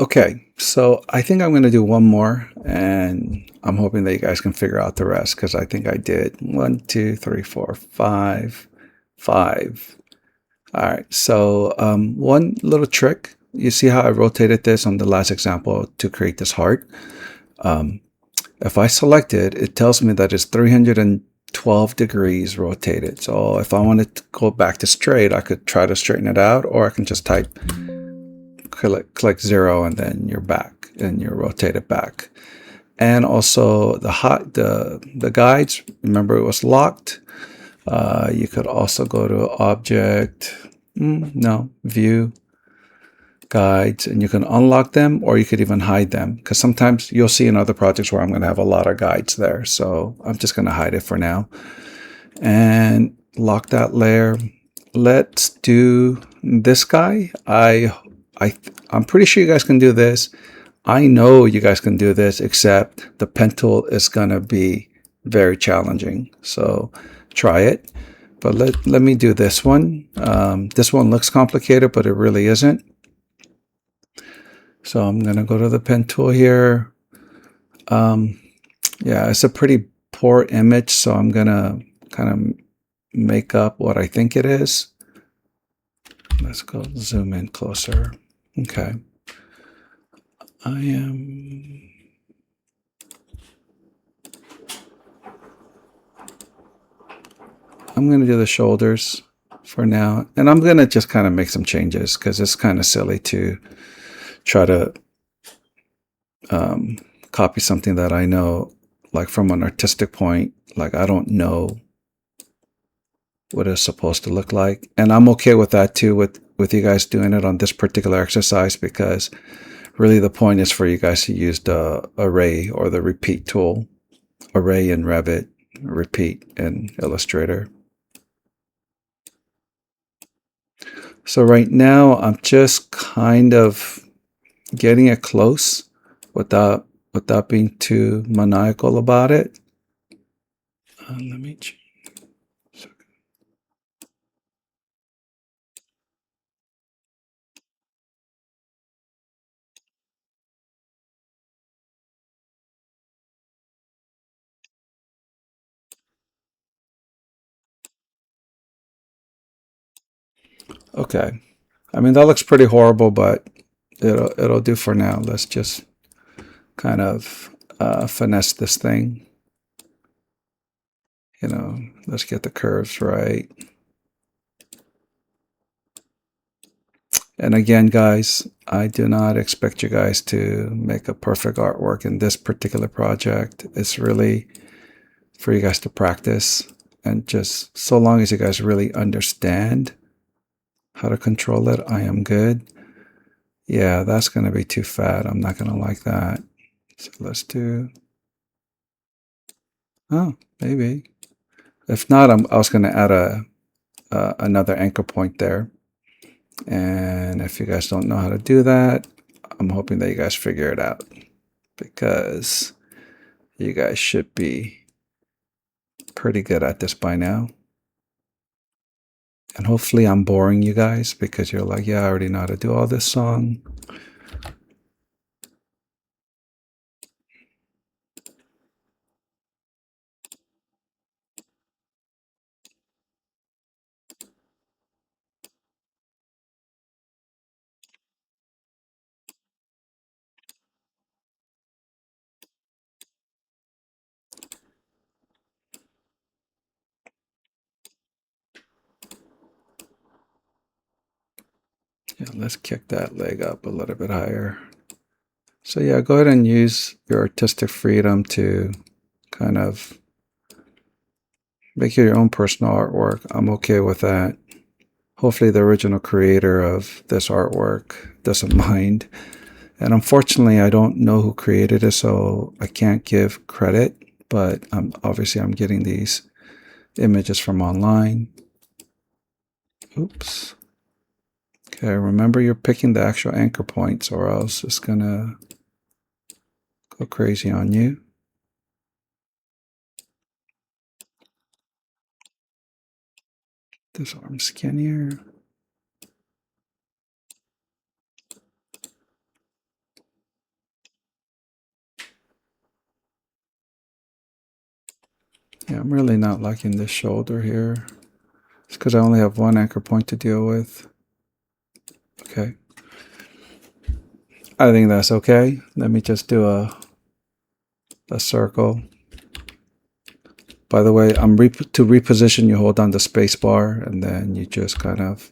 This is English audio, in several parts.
Okay, so I think I'm going to do one more, and I'm hoping that you guys can figure out the rest because I think I did one, two, three, four, five, five. All right, so one little trick. You see how I rotated this on the last example to create this heart? Um, if I select it, it tells me that it's 312 degrees rotated. So if I wanted to go back to straight, I could try to straighten it out, or I can just type click 0 and then you're back and you're rotated back. And also the guides, remember it was locked. You could also go to object, no, view, guides, and you can unlock them or you could even hide them because sometimes you'll see in other projects where I'm going to have a lot of guides there. So I'm just going to hide it for now and lock that layer. Let's do this guy. I'm pretty sure you guys can do this. I know you guys can do this, except the Pentool is going to be very challenging. So try it. But let me do this one. This one looks complicated, but it really isn't. So I'm going to go to the pen tool here. Yeah, it's a pretty poor image, so I'm going to kind of make up what I think it is. Let's go zoom in closer. Okay. I'm going to do the shoulders for now. And I'm going to just kind of make some changes because it's kind of silly to try to copy something that I know, like from an artistic point, like I don't know what it's supposed to look like. And I'm okay with that too, with you guys doing it on this particular exercise, because really the point is for you guys to use the array or the repeat tool, array in Revit, repeat in Illustrator. So right now I'm just kind of getting it close without being too maniacal about it. Let me change. Okay. I mean, that looks pretty horrible, but it'll do for now. Let's just kind of finesse this thing. Let's get the curves right. And again, guys, I do not expect you guys to make a perfect artwork in this particular project. It's really for you guys to practice, and just so long as you guys really understand how to control it, I am good. Yeah, that's going to be too fat. I'm not going to like that. So let's do, oh, maybe. If not, I was going to add another anchor point there. And if you guys don't know how to do that, I'm hoping that you guys figure it out, because you guys should be pretty good at this by now. And hopefully I'm boring you guys because you're like, yeah, I already know how to do all this song. Yeah, let's kick that leg up a little bit higher. So yeah, go ahead and use your artistic freedom to kind of make your own personal artwork. I'm okay with that. Hopefully the original creator of this artwork doesn't mind. And unfortunately, I don't know who created it, so I can't give credit, but obviously I'm getting these images from online. Oops. Okay, remember you're picking the actual anchor points or else it's gonna go crazy on you. This arm skinnier. I'm really not liking this shoulder here. It's because I only have one anchor point to deal with. Okay. I think that's okay. Let me just do a circle. By the way, to reposition, you hold down the space bar and then you just kind of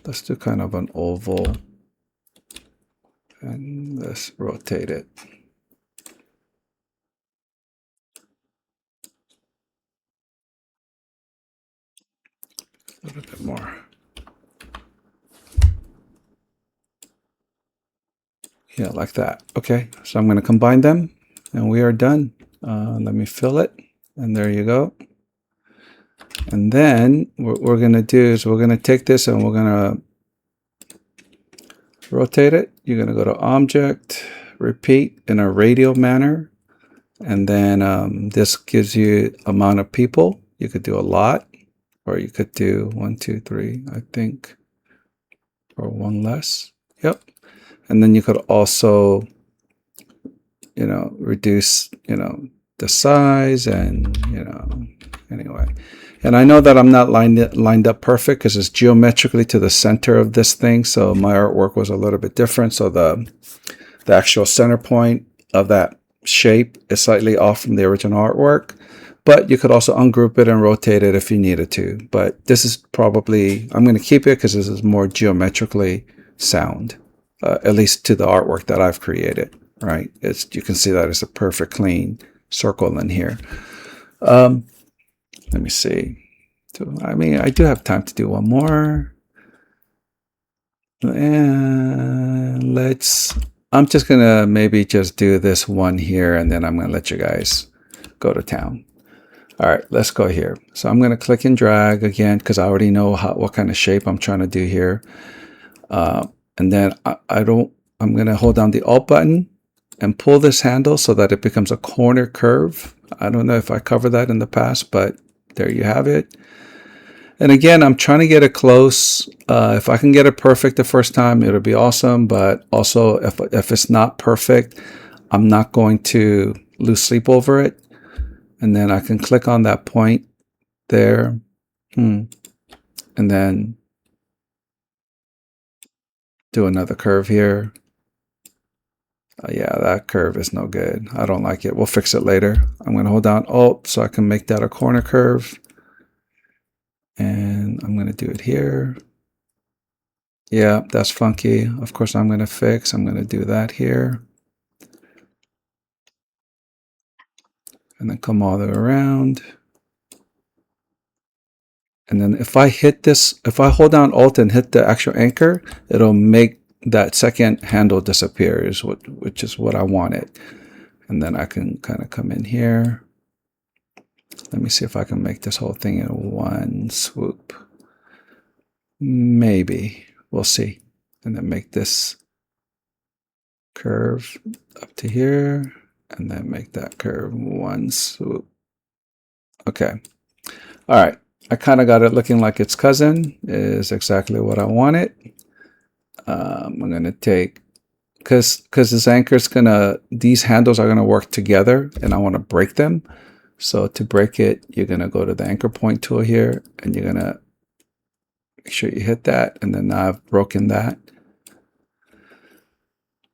let's do kind of an oval, and let's rotate it. A little bit more. Yeah, like that. Okay, so I'm going to combine them and we are done. Let me fill it, and there you go. And then what we're going to do is we're going to take this and we're going to rotate it. You're going to go to Object, Repeat in a radial manner. And then this gives you amount of people. You could do a lot, or you could do 1, 2, 3, I think, or one less. Yep. And then you could also, reduce, the size and, anyway. And I know that I'm not lined up perfect because it's geometrically to the center of this thing. So my artwork was a little bit different. So the actual center point of that shape is slightly off from the original artwork. But you could also ungroup it and rotate it if you needed to. But this is probably, I'm going to keep it because this is more geometrically sound, at least to the artwork that I've created, right? You can see that it's a perfect clean circle in here. Let me see. I mean, I do have time to do one more. And I'm just going to maybe just do this one here, and then I'm going to let you guys go to town. All right, let's go here. So I'm going to click and drag again because I already know what kind of shape I'm trying to do here. And then I'm going to hold down the Alt button and pull this handle so that it becomes a corner curve. I don't know if I covered that in the past, but there you have it. And again, I'm trying to get it close. If I can get it perfect the first time, it'll be awesome. But also, if it's not perfect, I'm not going to lose sleep over it. And then I can click on that point there. And then do another curve here. Yeah, that curve is no good. I don't like it. We'll fix it later. I'm going to hold down Alt so I can make that a corner curve. And I'm going to do it here. Yeah, that's funky. Of course, I'm going to do that here. And then come all the way around. And then if I hold down Alt and hit the actual anchor, it'll make that second handle disappear, which is what I wanted. And then I can kind of come in here. Let me see if I can make this whole thing in one swoop. Maybe. We'll see. And then make this curve up to here. And then make that curve one swoop. Okay. All right. I kind of got it looking like its cousin. Is exactly what I wanted. I'm going to take, because this anchor is these handles are going to work together and I want to break them. So to break it, you're going to go to the anchor point tool here and you're going to make sure you hit that. And then now I've broken that.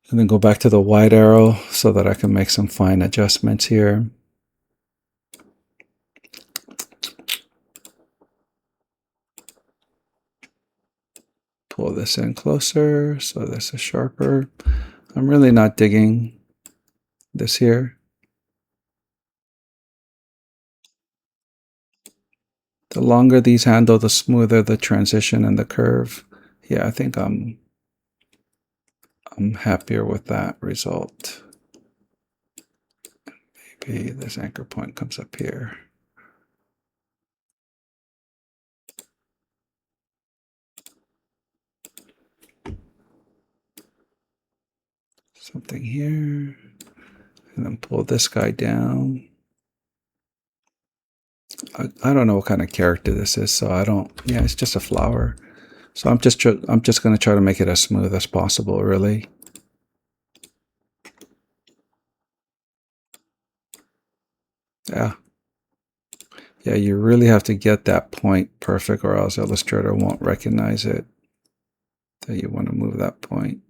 And then go back to the wide arrow so that I can make some fine adjustments here. Pull this in closer so this is sharper. I'm really not digging this here. The longer these handle, the smoother the transition and the curve. Yeah, I think I'm happier with that result. Maybe this anchor point comes up here. Something here. And then pull this guy down. I don't know what kind of character this is, so I don't, yeah, it's just a flower. So I'm just going to try to make it as smooth as possible, really. Yeah. Yeah, you really have to get that point perfect or else Illustrator won't recognize it. So you want to move that point.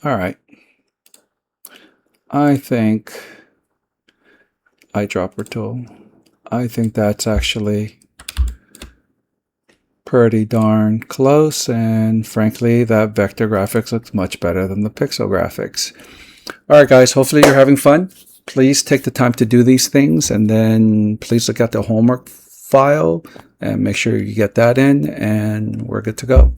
All right. I think eyedropper tool. I think that's actually pretty darn close, and frankly, that vector graphics looks much better than the pixel graphics. All right, guys, hopefully you're having fun. Please take the time to do these things, and then please look at the homework file and make sure you get that in, and we're good to go.